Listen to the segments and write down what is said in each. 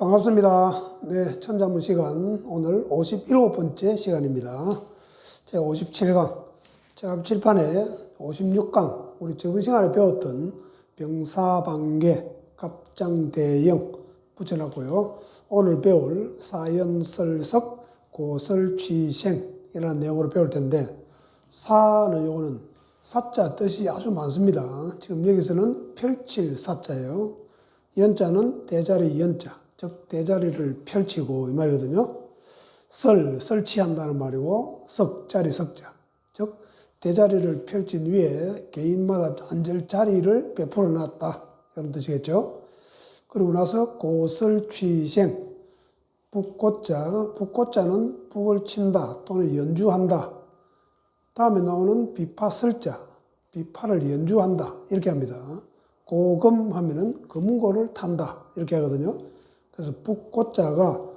반갑습니다. 네, 천자문 시간 오늘 57번째 시간입니다. 제 57강, 제가 칠판에 56강, 우리 저번 시간에 배웠던 병사방계, 갑장대영 붙여놨고요. 오늘 배울 사연설석, 고설취생이라는 내용으로 배울 텐데, 사는 요거는 사자 뜻이 아주 많습니다. 지금 여기서는 펼칠 사자예요. 연자는 대자리 연자, 즉 대자리를 펼치고 이 말이거든요. 설치한다는 말이고, 석자리 석자, 즉 대자리를 펼친 위에 개인마다 앉을 자리를 베풀어 놨다, 이런 뜻이겠죠. 그리고 나서 고설취생, 북고자는 북을 친다 또는 연주한다. 다음에 나오는 비파설자, 비파를 연주한다, 이렇게 합니다. 고금 하면은 금고를 탄다, 이렇게 하거든요. 그래서 북고자가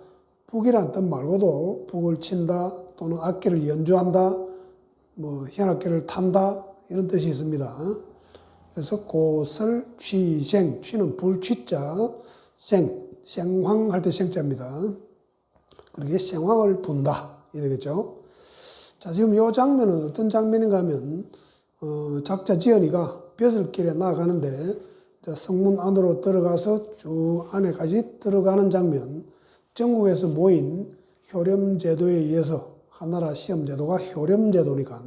북이라는 뜻 말고도 북을 친다 또는 악기를 연주한다, 뭐 현악기를 탄다, 이런 뜻이 있습니다. 그래서 고설취생, 취는 불취자, 생황할 때 생자입니다. 그러게 생황을 분다, 이 되겠죠. 자, 지금 이 장면은 어떤 장면인가 하면 작자 지연이가 벼슬길에 나아가는데 성문 안으로 들어가서 쭉 안에까지 들어가는 장면, 전국에서 모인 효렴제도에 의해서, 하나라 시험제도가 효렴제도니까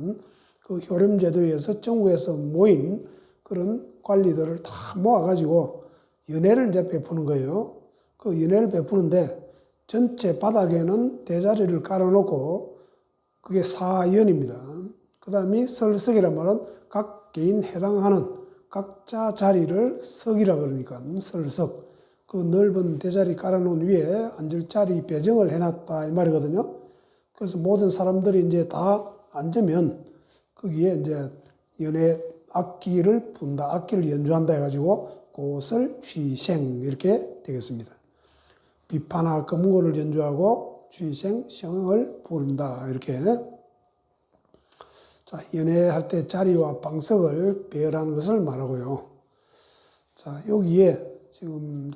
그 효렴제도에 의해서 전국에서 모인 그런 관리들을 다 모아가지고 연회를 이제 베푸는 거예요. 그 연회를 베푸는데 전체 바닥에는 대자리를 깔아놓고 그게 사연입니다. 그 다음에 설석이란 말은 각 개인 해당하는 각자 자리를 석이라 그러니까 설석. 그 넓은 대자리 깔아놓은 위에 앉을 자리 배정을 해놨다, 이 말이거든요. 그래서 모든 사람들이 이제 다 앉으면 거기에 이제 연회 악기를 분다, 악기를 연주한다 해가지고 고설취생 이렇게 되겠습니다. 비파나 금고를 연주하고 취생, 성을 부른다, 이렇게. 자, 연회할 때 자리와 방석을 배열하는 것을 말하고요. 자, 여기에 지금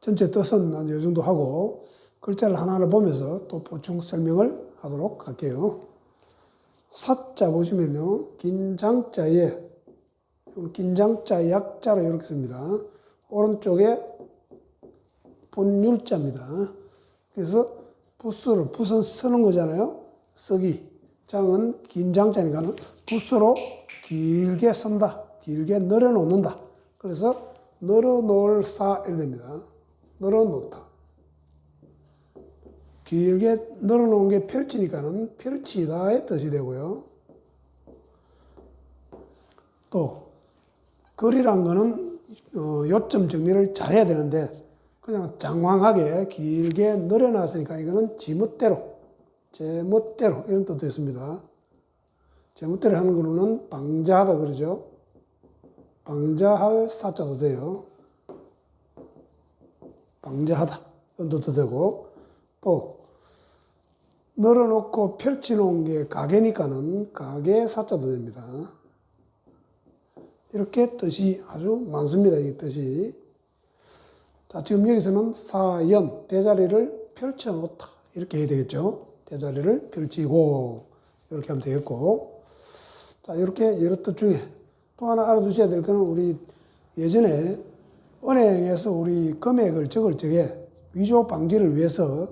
전체 뜻은 한 이 정도 하고 글자를 하나하나 보면서 또 보충 설명을 하도록 할게요. 사자 보시면요, 긴장자에, 긴장자 약자로 이렇게 씁니다. 오른쪽에 분율자입니다. 그래서 붓은 쓰는 거잖아요. 쓰기. 장은 긴장자니까 붓으로 길게 쓴다, 길게 늘어놓는다. 그래서 늘어놓을 사, 이렇게 됩니다. 늘어놓다. 길게 늘어놓은 게 펼치니까는 펼치다의 뜻이 되고요. 또 글이란 거는 요점 정리를 잘 해야 되는데 그냥 장황하게 길게 늘어놨으니까 이거는 지멋대로, 제멋대로, 이런 뜻도 있습니다. 제멋대로 하는 거로는 방자하다 그러죠. 방자할 사자도 돼요. 방자하다, 이런 뜻도 되고, 또 늘어놓고 펼쳐놓은 게 가게니까는 가게 사자도 됩니다. 이렇게 뜻이 아주 많습니다, 이 뜻이. 자, 지금 여기서는 사연, 대자리를 펼쳐놓다, 이렇게 해야 되겠죠. 대자리를 펼치고, 이렇게 하면 되겠고. 자, 이렇게 여러 뜻 중에 또 하나 알아두셔야 될 거는, 우리 예전에 은행에서 우리 금액을 적을 적에 위조 방지를 위해서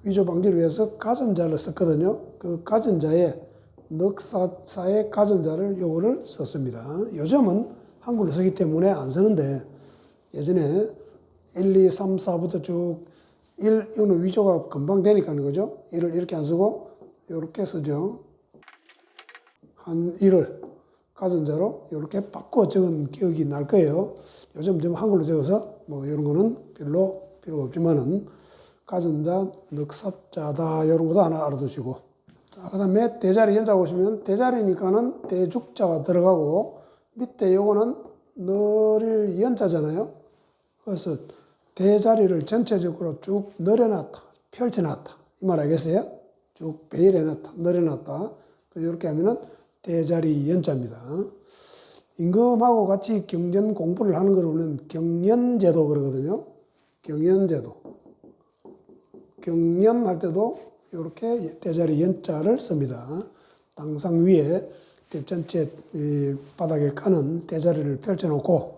위조 방지를 위해서 가전자를 썼거든요. 그 가전자에 넉사의 가전자를 요거를 썼습니다. 요즘은 한글로 쓰기 때문에 안 쓰는데, 예전에 1, 2, 3, 4부터 쭉 1, 이거는 위조가 금방 되니까 하는 거죠. 1을 이렇게 안 쓰고 이렇게 쓰죠. 한 1을 가전자로 이렇게 바꿔 적은 기억이 날 거예요. 요즘 좀 한글로 적어서 뭐 이런 거는 별로 필요가 없지만은 가전자, 넉사자다, 이런 것도 하나 알아두시고. 자, 그 다음에 대자리 연자 보시면 대자리니까는 대죽자가 들어가고 밑에 요거는 늘일 연자잖아요. 그래서 대자리를 전체적으로 쭉 늘어놨다, 펼쳐놨다, 이 말 알겠어요? 쭉 배열해놨다, 늘어놨다. 이렇게 하면은 대자리 연자입니다. 임금하고 같이 경전 공부를 하는 걸 우리는 경연제도 그러거든요. 경연제도. 경연할 때도 이렇게 대자리 연자를 씁니다. 당상 위에 대전체 바닥에 까는 대자리를 펼쳐놓고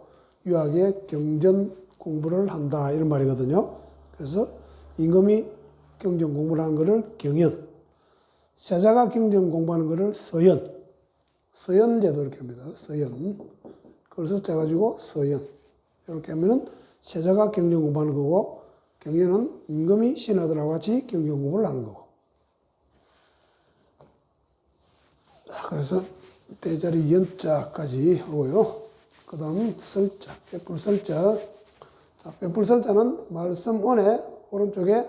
유하게 경전 공부를 한다 이런 말이거든요. 그래서 임금이 경전 공부를 하는 것을 경연, 세자가 경전 공부하는 것을 서연, 서연제도 이렇게 합니다. 서연. 그래서 짜가지고 서연. 이렇게 하면은 세자가 경전 공부하는 거고 경연은 임금이 신하들하고 같이 경전 공부를 하는 거고. 자, 그래서 대자리 연자까지 하고요. 그 다음 설자, 빼풀설자. 자, 빼풀설자는 말씀 원에 오른쪽에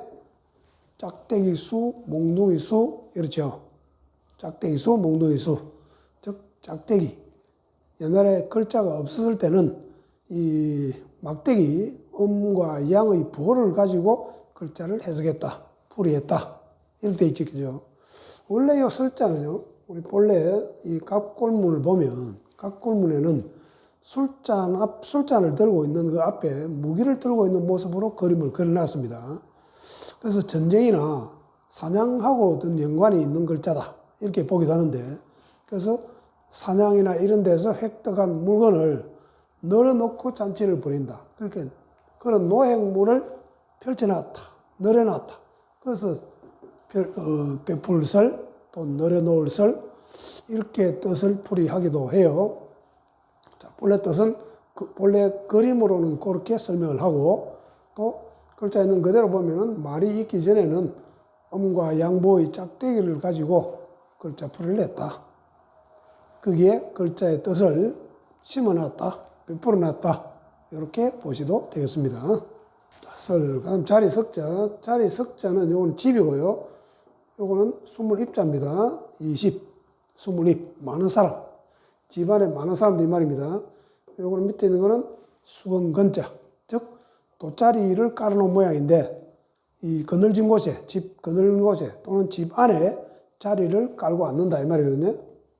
짝대기수, 몽둥이수 이렇죠. 짝대기수, 몽둥이수. 즉 짝대기. 옛날에 글자가 없었을 때는 이 막대기, 음과 양의 부호를 가지고 글자를 해석했다, 풀이했다 이렇게 돼 있죠, 그죠? 원래 이 설자는요, 우리 본래 이 갑골문을 보면 갑골문에는 술잔을 들고 있는 그 앞에 무기를 들고 있는 모습으로 그림을 그려놨습니다. 그래서 전쟁이나 사냥하고 어떤 연관이 있는 글자다 이렇게 보기도 하는데, 그래서 사냥이나 이런 데서 획득한 물건을 널어놓고 잔치를 벌인다. 그렇게 그런 노획물을 펼쳐놨다, 널어놨다. 그래서 베풀설, 또 널어놓을 설 이렇게 뜻을 풀이하기도 해요. 자, 본래 뜻은 본래 그림으로는 그렇게 설명을 하고, 또 글자 있는 그대로 보면은 말이 있기 전에는 음과 양보의 짝대기를 가지고 글자 풀이를 했다. 거기에 글자의 뜻을 심어놨다, 베풀어놨다 이렇게 보시도 되겠습니다. 자, 설, 그다음 자리 석자. 자리 석자는 요건 집이고요. 요거는 스물 입자입니다. 20, 스물 입, 많은 사람. 집안에 많은 사람들 이 말입니다. 요거는 밑에 있는 거는 수건건자, 즉 돗자리를 깔아놓은 모양인데, 이 그늘진 곳에, 집 그늘진 곳에 또는 집 안에 자리를 깔고 앉는다 이 말이거든요.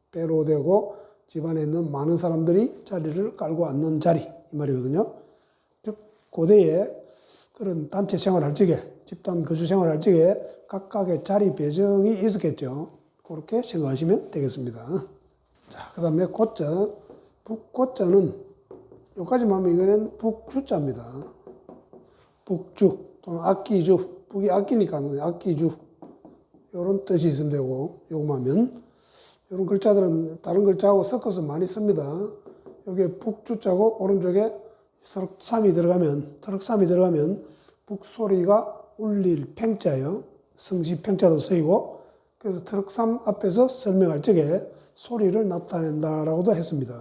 배로 되고 집 안에 있는 많은 사람들이 자리를 깔고 앉는 자리 이 말이거든요. 즉 고대에 그런 단체 생활할 적에, 집단 거주 생활할 적에 각각의 자리 배정이 있었겠죠. 그렇게 생각하시면 되겠습니다. 자, 그 다음에 고자. 북고자는 여기까지만 하면 이거는 북주자입니다. 북주 또는 악기주. 북이 악기니까 악기주. 이런 뜻이 있으면 되고, 요거만 하면 이런 글자들은 다른 글자하고 섞어서 많이 씁니다. 여기에 북주자고 오른쪽에 트럭삼이 들어가면 북소리가 울릴 팽자예요. 성시 팽자로 쓰이고, 그래서 트럭삼 앞에서 설명할 적에 소리를 나타낸다라고도 했습니다.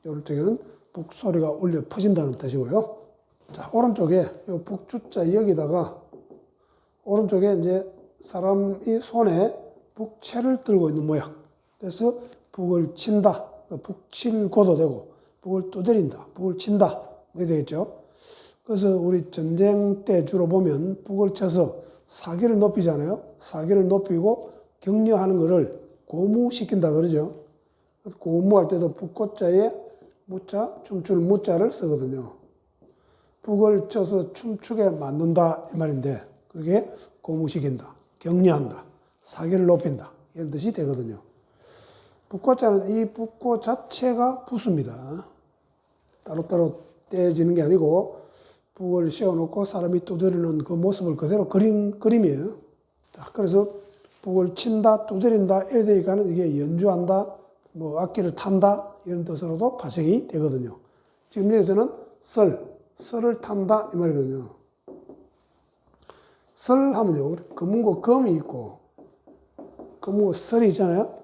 오른쪽에는 북소리가 울려 퍼진다는 뜻이고요. 자, 오른쪽에 요 북주자 여기다가 오른쪽에 이제 사람이 손에 북채를 들고 있는 모양. 그래서 북을 친다, 북칠고도 되고, 북을 두드린다, 북을 친다, 이게 되겠죠. 그래서 우리 전쟁 때 주로 보면 북을 쳐서 사기를 높이잖아요. 사기를 높이고 격려하는 것을 고무시킨다 그러죠. 고무할 때도 북고자에 무자, 춤출 무자를 쓰거든요. 북을 쳐서 춤추게 만든다 이 말인데, 그게 고무시킨다, 격려한다, 사기를 높인다 이런 뜻이 되거든요. 북고자는 이 북고 자체가 부수입니다. 따로따로 떼어지는 게 아니고 북을 씌워놓고 사람이 두드리는 그 모습을 그대로 그린 그림이에요. 자, 그래서 북을 친다, 두드린다 이래 되니까는 이게 연주한다, 뭐 악기를 탄다 이런 뜻으로도 파생이 되거든요. 지금 여기서는 설을 탄다 이 말이거든요. 설 하면요, 검은고 검이 있고 검은고 설이 있잖아요.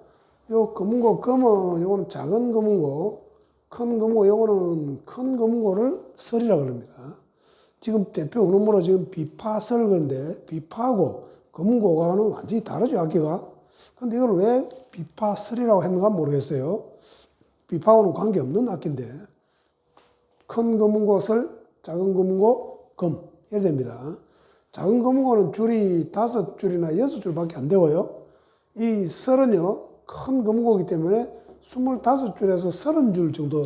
요 검은고 검은 요거는 작은 검은고, 큰 검은고 요거는 큰 검은고를 설이라 그럽니다. 지금 대표 은음으로 지금 비파설 건데, 비파하고 검은고가는 완전히 다르죠, 악기가. 근데 이걸 왜 비파설이라고 했는가 모르겠어요. 비파하고는 관계없는 악기인데, 큰 검은고 설, 작은 검은고 검 이래 됩니다. 작은 검은고는 줄이 5줄이나 6줄밖에 안 되고요. 이 설은요, 큰 검은고이기 때문에 25줄에서 30줄 정도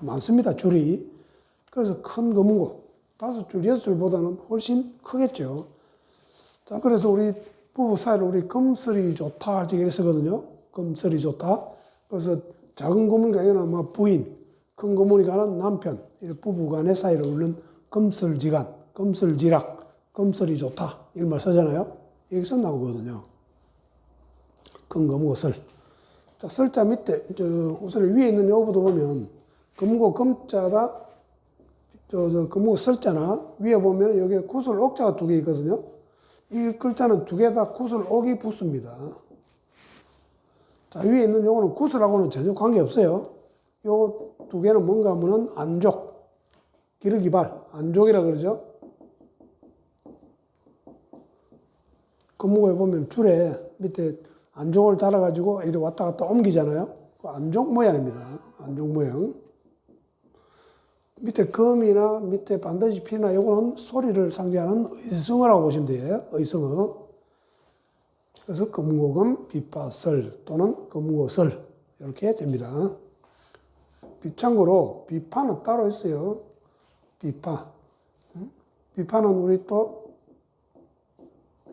많습니다. 줄이. 그래서 큰 검은고 5줄, 6줄보다는 훨씬 크겠죠. 자, 그래서 우리 부부 사이를 우리 금슬이 좋다 할 적이 있었거든요. 금슬이 좋다. 그래서 작은 고모니가 이거는 아마 부인, 큰 고모니가는 남편, 부부 간의 사이를 우리는 금슬지간, 금슬지락, 금슬이 좋다. 이런 말 쓰잖아요. 여기서 나오거든요. 큰 거무고 슬. 자, 슬자 밑에, 우선 위에 있는 요부도 보면, 거무고 금자다, 거무고 슬자나, 위에 보면 여기에 구슬 옥자가 2개 있거든요. 이 글자는 2개 다 구슬 옥이 붙습니다. 자, 위에 있는 요거는 구슬하고는 전혀 관계없어요. 요 2개는 뭔가 하면은 안족, 기르기발, 안족이라 그러죠. 거무고에 보면 줄에 밑에 안족을 달아가지고 이렇게 왔다 갔다 옮기잖아요. 그 안족 모양입니다. 안족 모양. 밑에 금이나 밑에 반드시 피나 요거는 소리를 상징하는 의성어라고 보시면 돼요. 의성어. 그래서 거무고금, 비파설 또는 거무고설 이렇게 됩니다. 참고로 비파는 따로 있어요. 비파. 비파는 우리 또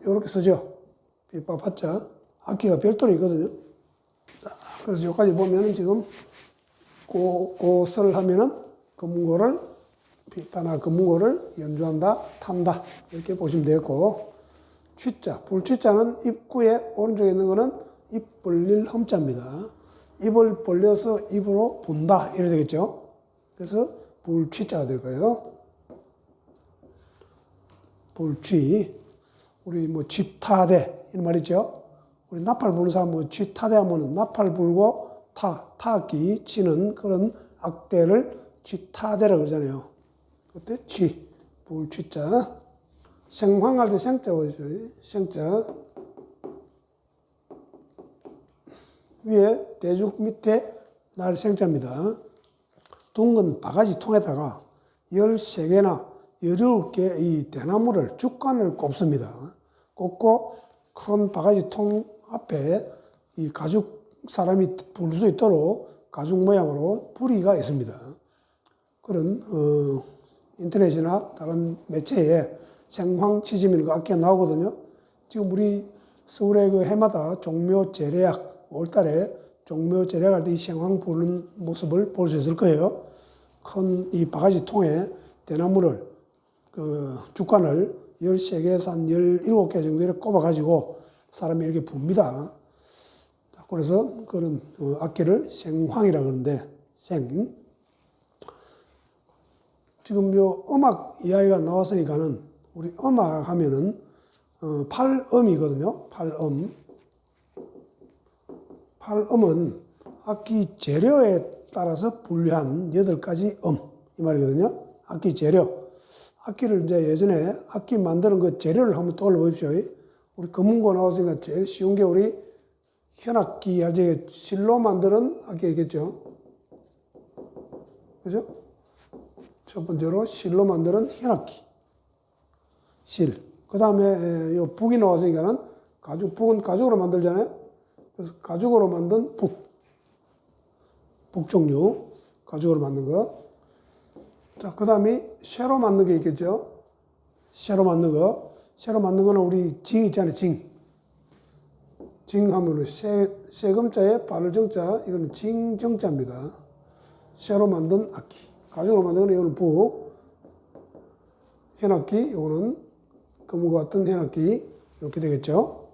이렇게 쓰죠. 비파 파자. 악기가 별도로 있거든요. 그래서 여기까지 보면은 지금 고설 하면은 거무고를 비파나 거무고를 연주한다, 탄다 이렇게 보시면 되겠고, 취자, 불취자는 입구에 오른쪽에 있는 거는 입 벌릴 험자입니다. 입을 벌려서 입으로 분다 이래 되겠죠. 그래서 불취자가 될 거예요. 불취. 우리 뭐 쥐타대 이런 말 있죠. 우리 나팔 부는 사람 뭐 쥐타대 하면 나팔 불고 타악기 치는 그런 악대를 쥐타대라고 그러잖아요. 그때 쥐, 불취자. 생황할 때 생자 보죠. 생자. 위에 대죽 밑에 날 생자입니다. 둥근 바가지 통에다가 13개나 17개 이 대나무를 죽간을 꼽습니다. 꼽고 큰 바가지 통 앞에 이 가죽 사람이 불 수 있도록 가죽 모양으로 부리가 있습니다. 그런 인터넷이나 다른 매체에 생황치짐이라는 악기가 나오거든요. 지금 우리 서울의 그 해마다 종묘 재래약 5월달에 종묘 재래약할 때 이 생황 부르는 모습을 볼 수 있을 거예요. 큰 이 바가지 통에 대나무를 그 죽간을 13개에서 한 17개 정도 이렇게 꼽아가지고 사람이 이렇게 붑니다. 그래서 그런 악기를 생황이라 그러는데, 지금 요 음악 이야기가 나왔으니까는 우리 음악 하면은 팔음이거든요. 팔음. 팔음은 악기 재료에 따라서 분류한 8가지 이 말이거든요. 악기 재료. 악기를 이제 예전에 악기 만드는 그 재료를 한번 떠올려 보십시오. 우리 검은고 나왔으니까 제일 쉬운 게 우리 현악기, 알지? 실로 만드는 악기겠죠. 그죠? 첫 번째로 실로 만드는 현악기. 실. 그 다음에 요 북이 나왔으니까는 북은 가죽으로 만들잖아요. 그래서 가죽으로 만든 북 종류. 가죽으로 만든 거. 자, 그 다음에 쇠로 만든 게 있겠죠. 쇠로 만든 거. 쇠로 만든 거는 우리 징 있잖아요. 징 하면은 세금자에 발을 정자, 이거는 징정자입니다. 쇠로 만든 악기. 가죽으로 만든 거는 이거는 북. 현악기, 이거는 거무과 같은 현악기. 이렇게 되겠죠.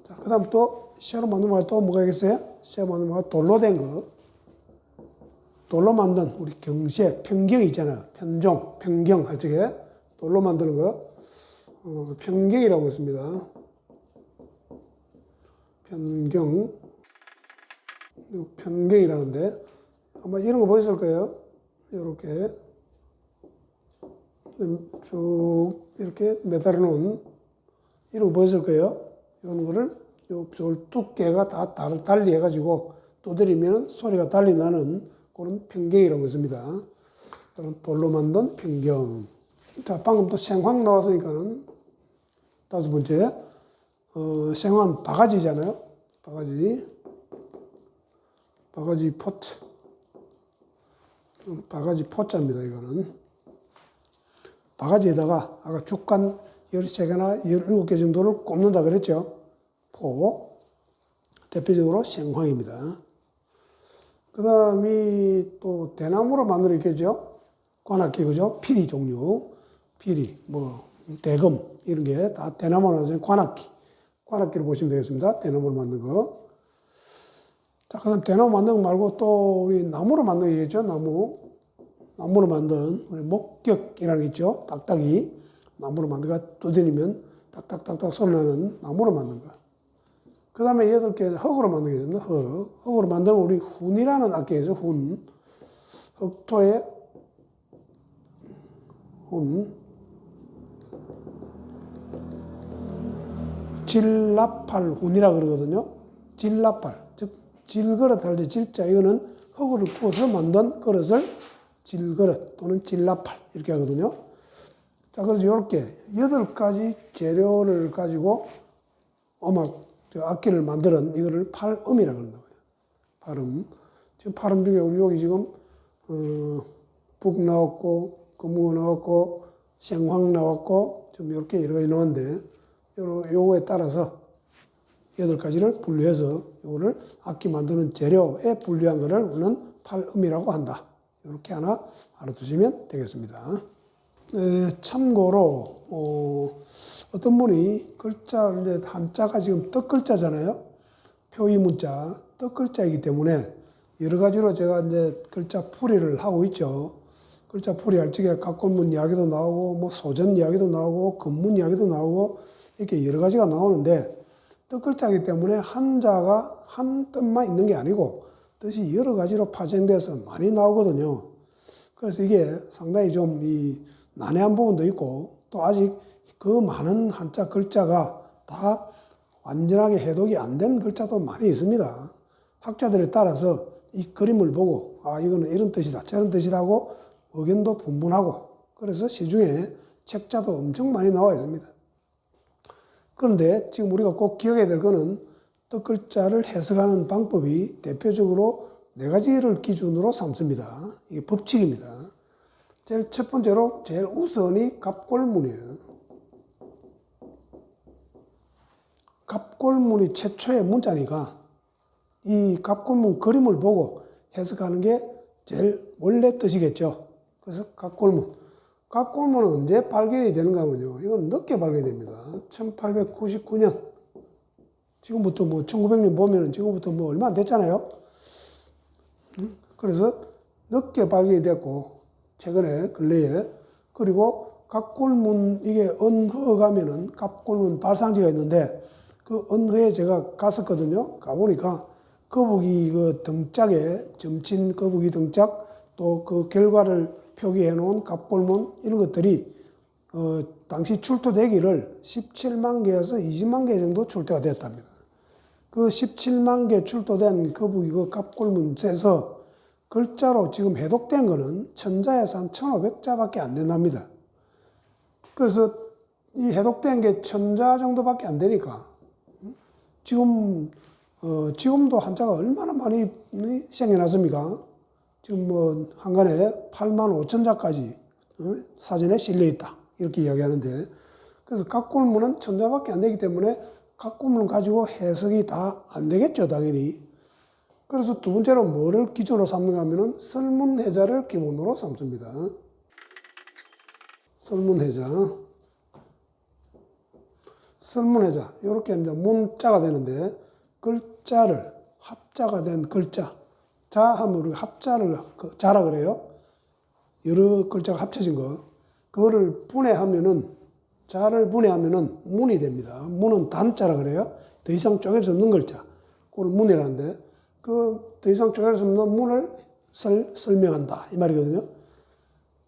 자, 그 다음 또 쇠로 만든 거가 또 뭐가 있겠어요? 쇠로 만든 거가 돌로 된 거. 돌로 만든 우리 경세, 평경 있잖아요. 평경 할 적에 돌로 만드는 거. 평경이라고 했습니다. 편경이라는데 아마 이런 거 보셨을 거예요. 이렇게 쭉 이렇게 매달아 놓은 이런 거 보였을 거예요. 이런 거를 요 두께가 다 달리 해가지고 두드리면 소리가 달리 나는 그런 평경이라고 했습니다. 그런 돌로 만든 평경. 자, 방금 또 생황 나왔으니까는 5번째, 생황 바가지잖아요. 바가지 포트. 바가지 포자입니다, 이거는. 바가지에다가 아까 죽간 13개나 17개 정도를 꼽는다 그랬죠. 포. 대표적으로 생황입니다. 그 다음이 또 대나무로 만들어 있겠죠. 관악기, 그죠? 피리 종류. 피리, 대금, 이런 게 다 대나무로 만든 관악기. 관악기를 보시면 되겠습니다. 대나무로 만든 거. 자, 그 다음 대나무 만든 거 말고 또 우리 나무로 만든 거 있겠죠? 나무로 만든 우리 목격이라는 게 있죠? 딱딱이. 나무로 만든 거 두드리면 딱딱딱딱 소리 나는 나무로 만든 거. 그 다음에 8개 흙으로 만든 게 있습니다. 흙으로 만든 우리 훈이라는 악기에서 훈. 흙토의 훈. 질납할 훈이라 그러거든요. 질납할. 즉, 질그릇 할 때 질자. 이거는 흙을 부어서 만든 그릇을 질그릇 또는 질납할. 이렇게 하거든요. 자, 그래서 이렇게 8가지 재료를 가지고 악기를 만드는 이거를 팔음이라고 한다고요. 팔음. 지금 팔음 중에 우리 여기 지금, 북 나왔고, 금붕어 나왔고, 생황 나왔고, 좀 이렇게 여러 가지 나왔는데, 요거에 따라서 8가지를 분류해서 요거를 악기 만드는 재료에 분류한 거를 우리는 팔음이라고 한다. 이렇게 하나 알아두시면 되겠습니다. 참고로, 어떤 분이 글자를 이제 한자가 지금 떡글자잖아요. 표의문자, 떡글자이기 때문에 여러 가지로 제가 이제 글자 풀이를 하고 있죠. 글자 풀이 할 적에 각골문 이야기도 나오고, 소전 이야기도 나오고, 금문 이야기도 나오고, 이렇게 여러 가지가 나오는데, 떡글자이기 때문에 한자가 한 뜻만 있는 게 아니고, 뜻이 여러 가지로 파생돼서 많이 나오거든요. 그래서 이게 상당히 좀 난해한 부분도 있고, 또 아직 그 많은 한자 글자가 다 완전하게 해독이 안 된 글자도 많이 있습니다. 학자들에 따라서 이 그림을 보고, 이거는 이런 뜻이다, 저런 뜻이다 하고 의견도 분분하고, 그래서 시중에 책자도 엄청 많이 나와 있습니다. 그런데 지금 우리가 꼭 기억해야 될 거는 떡글자를 해석하는 방법이 대표적으로 4가지를 기준으로 삼습니다. 이게 법칙입니다. 제일 첫 번째로 제일 우선이 갑골문이에요. 갑골문이 최초의 문자니까 이 갑골문 그림을 보고 해석하는 게 제일 원래 뜻이겠죠. 그래서 갑골문. 갑골문은 언제 발견이 되는가 하면요. 이건 늦게 발견이 됩니다. 1899년. 지금부터 1900년 보면은 지금부터 얼마 안 됐잖아요. 그래서 늦게 발견이 됐고, 최근에, 근래에. 그리고 갑골문, 이게 언허 가면은 갑골문 발상지가 있는데, 그 언허에 제가 갔었거든요. 가보니까 거북이 그 등짝에 점친 거북이 등짝, 또 그 결과를 표기해 놓은 갑골문, 이런 것들이 당시 출토되기를 17만 개에서 20만 개 정도 출토가 됐답니다. 그 17만 개 출토된 거북이 그 갑골문에서 글자로 지금 해독된 거는 천자에서 한 1500자밖에 안 된답니다. 그래서 이 해독된 게 천자 정도밖에 안 되니까 지금도 한자가 얼마나 많이 생겨났습니까? 지금 한간에 85,000자까지 사전에 실려 있다. 이렇게 이야기하는데, 그래서 갑골문은 천자밖에 안 되기 때문에 갑골문 가지고 해석이 다 안 되겠죠, 당연히. 그래서 두 번째로 뭐를 기준으로 삼는가 하면은 설문해자를 기본으로 삼습니다. 설문해자. 이렇게 이제 문자가 되는데, 글자를, 합자가 된 글자. 자 하면 우리가 합자를, 자라 그래요. 여러 글자가 합쳐진 거. 그거를 분해하면은, 자를 분해하면은 문이 됩니다. 문은 단자라 그래요. 더 이상 쪼갤 수 없는 글자. 그걸 문이라는데, 더 이상 쪼갤 수 없는 문을 설명한다. 이 말이거든요.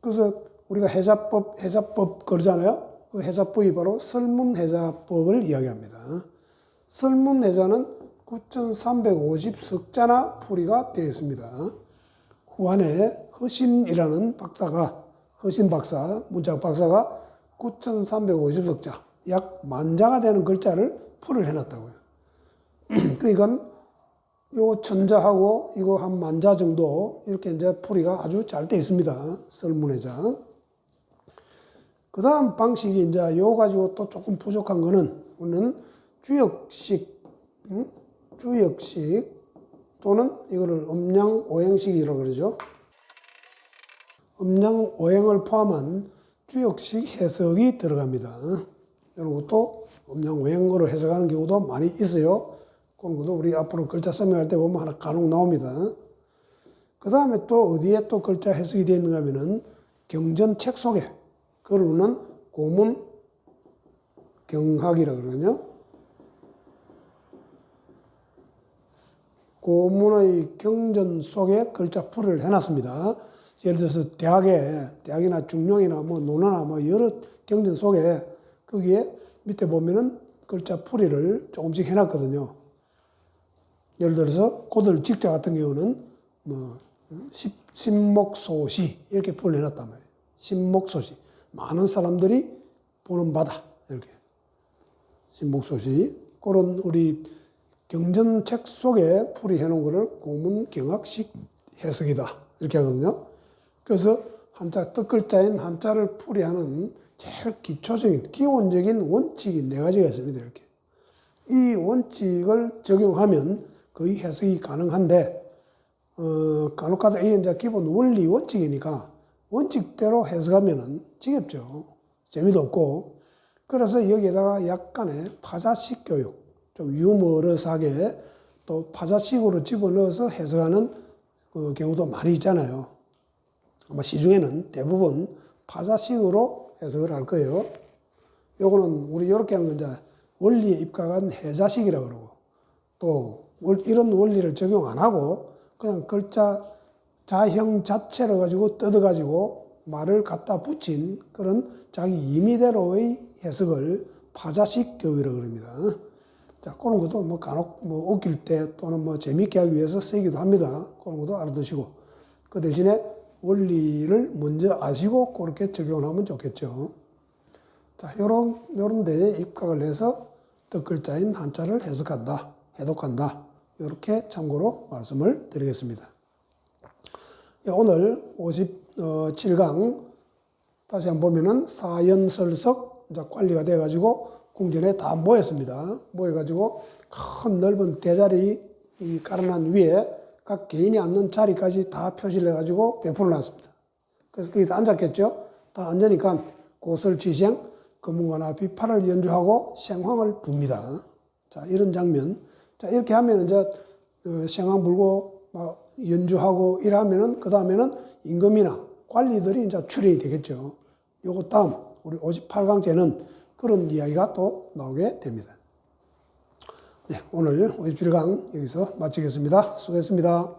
그래서 우리가 해자법 그러잖아요. 그 해자법이 바로 설문해자법을 이야기합니다. 설문해자는 9,350석자나 풀이가 되어 있습니다. 후한에 허신이라는 박사가, 허신 박사, 문자학 박사가 9,350석자, 약 10,000자가 되는 글자를 풀을 해놨다고요. 그러니까 요 천자하고 이거 한 만자 정도 이렇게 이제 풀이가 아주 잘 돼 있습니다. 설문회장. 그 다음 방식이 이제 요 가지고 또 조금 부족한 거는 우리는 주역식, 주역식 또는 이거를 음양오행식이라고 그러죠. 음양오행을 포함한 주역식 해석이 들어갑니다. 이런 것도 음양오행으로 해석하는 경우도 많이 있어요. 그런 것도 우리 앞으로 글자 설명할 때 보면 하나 간혹 나옵니다. 그 다음에 또 어디에 또 글자 해석이 되어 있는가 하면은 경전책 속에, 그걸 우리는 고문 경학이라고 그러거든요. 고문의 경전 속에 글자 풀이를 해놨습니다. 예를 들어서 대학이나 중용이나 뭐 논어나 뭐 여러 경전 속에 거기에 밑에 보면은 글자 풀이를 조금씩 해놨거든요. 예를 들어서 고들 직자 같은 경우는 뭐 신목소시 이렇게 풀을 해놨단 말이에요. 신목소시. 많은 사람들이 보는 바다. 이렇게. 신목소시. 그런 우리 경전책 속에 풀이해 놓은 거를 고문경학식 해석이다. 이렇게 하거든요. 그래서 한자, 뜻글자인 한자를 풀이하는 제일 기초적인, 기본적인 원칙이 4가지가 있습니다. 이렇게. 이 원칙을 적용하면 거의 해석이 가능한데, 간혹가다 이게 이제 기본 원리 원칙이니까 원칙대로 해석하면은 지겹죠. 재미도 없고. 그래서 여기에다가 약간의 파자식 교육, 좀 유머러스하게 또 파자식으로 집어넣어서 해석하는 그 경우도 많이 있잖아요. 아마 시중에는 대부분 파자식으로 해석을 할 거예요. 요거는 우리 이렇게 하는 건 이제 원리에 입각한 해자식이라고 그러고, 또 이런 원리를 적용 안 하고 그냥 글자 자형 자체를 가지고 뜯어가지고 말을 갖다 붙인 그런 자기 임의대로의 해석을 파자식 교육이라고 그럽니다. 자, 그런 것도 뭐 간혹 뭐 웃길 때 또는 뭐 재밌게 하기 위해서 쓰기도 합니다. 그런 것도 알아두시고. 그 대신에 원리를 먼저 아시고 그렇게 적용을 하면 좋겠죠. 자, 요런 데에 입각을 해서 뜻글자인 한자를 해석한다, 해독한다. 이렇게 참고로 말씀을 드리겠습니다. 오늘 57강 다시 한번 보면은 사연설석 이제 관리가 돼가지고 궁전에 다 모였습니다. 모여가지고 큰 넓은 대자리 이 깔아놓은 위에 각 개인이 앉는 자리까지 다 표시를 해가지고 베풀어 놨습니다. 그래서 거기 다 앉았겠죠? 다 앉으니까 고설치생, 금웅과나 비파를 연주하고 생황을 붑니다. 자, 이런 장면. 자, 이렇게 하면 이제 생황 불고 막 연주하고 이러면은 그 다음에는 임금이나 관리들이 이제 출연이 되겠죠. 요거 다음 우리 58강째는 그런 이야기가 또 나오게 됩니다. 네, 오늘 57강 여기서 마치겠습니다. 수고했습니다.